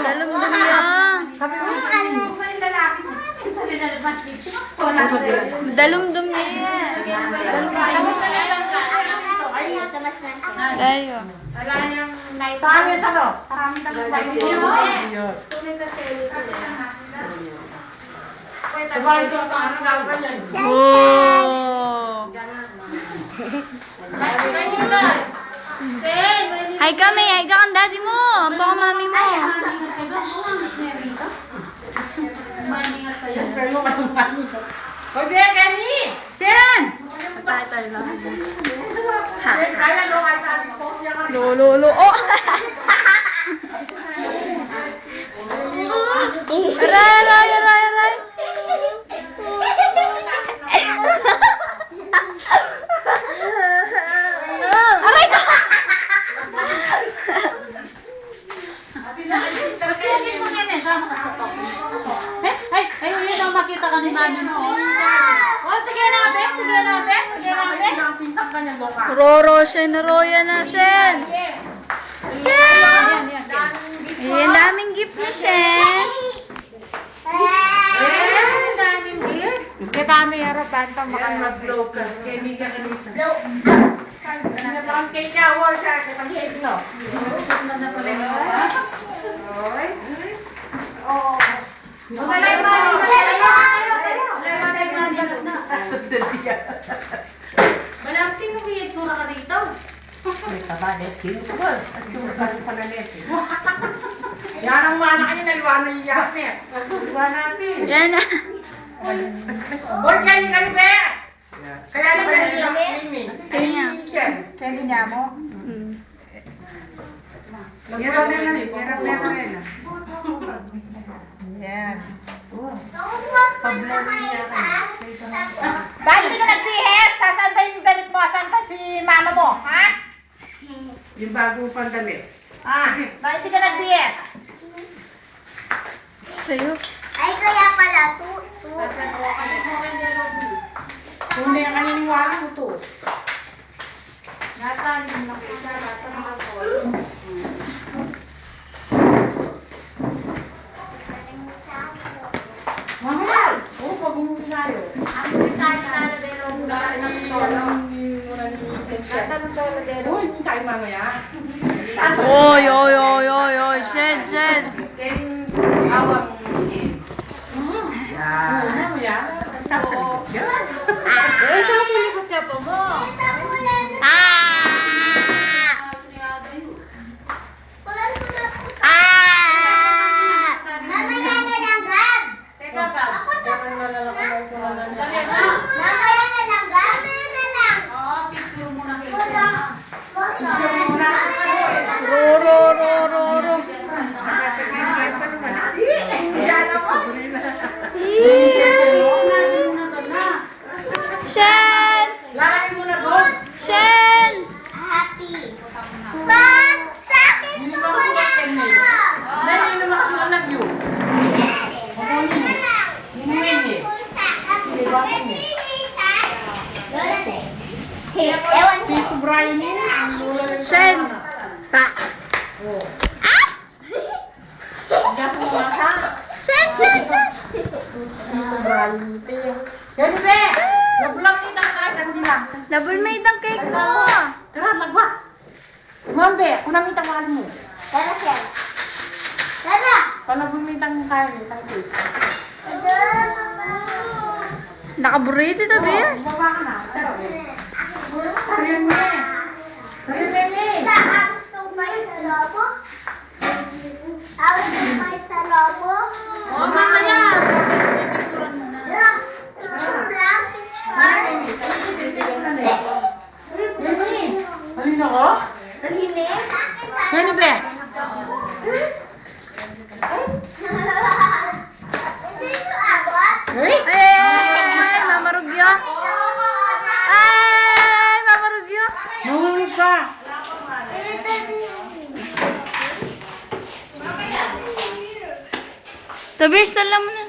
Dalumdum yan. Dalumdum yan. Layo. Wala niyang night. Saan yung talo? Parang talo ba yun? Tuloy kasi ulit Oh. Hi kami, hi ka kang daddy mo. Ang baka mami mo. Oye, Kenny! Shen! Tayo lang. Kaya lo, kaya sabi ko siya ka. Lolo. Oh! Aray! Aray ko! Sige mo yan eh, sama ka sa top. Ay, yun ang makita ka ni mami mo. Oh, sige na, Bek. Pintak ka niya, Loka. Roro, Shen, Roya na, Shen. Shen! Ayan, daming gift ni Shen. Daming gift. Kadami harapan pa makaya. Mag-blow ka. Kenny ka kanisa. Ang cake niya, war siya. Kapag-hate no. Oy. Oo. Magalay mo. Malamting mo yung itsura ka dito. Yan ang mana kanya, naliwanan niya Yamet. Naliwanan natin. Yan na. Boy, kayo kayo, Be! Kaya naman siya swimming. Kanya. Kaya niya mo? Hirap na yan. Yan. Bakit hindi ka nagsihis? Saan ba yung damit mo? Saan ba si mama mo? Ha? Yung bagong pandamit. Bakit hindi ka nagsihis? Tayo. Ay, kaya pala, Kung hindi ka naniniwala mo to. Mamaya! Oo, pag umuwi tayo. Uy, hindi tayo mamaya. Oy. Shen. Awang yan. Mamaya. Tapos sa likod yan. Roro. Shen! Lalaki mo na doon. Shen! Happy. Ba? Sa akin Hindi to ba ako wala Kenny? Dahil yun naman ako anak yun. Ewan ko. Tito Brian yun. Shen! Pa! Hindi ako mata. Shen! Tito Brian yun. Yan be! Nablock kita kahit hindi lang. Double made ang cake mo! Tara, magwa. Kumam be, kunamit ang mahal mo. Tara, Shen. Tara. Para bumitang kain, cake. Nakaburrito ito, Bears. Baba ka na. Ariyan mo eh. Ariyan mo eh. Tapos tumay sa lobo. Tapos tumay sa lobo. Oo, mamaya. Picture lang, picture. Halina ko? Tahimik. Yan be. Hindi ko abot. Ay, Mama Rugyo. Ay, Mama Rugyo. Nahulog ka. Tabers, tala mo na.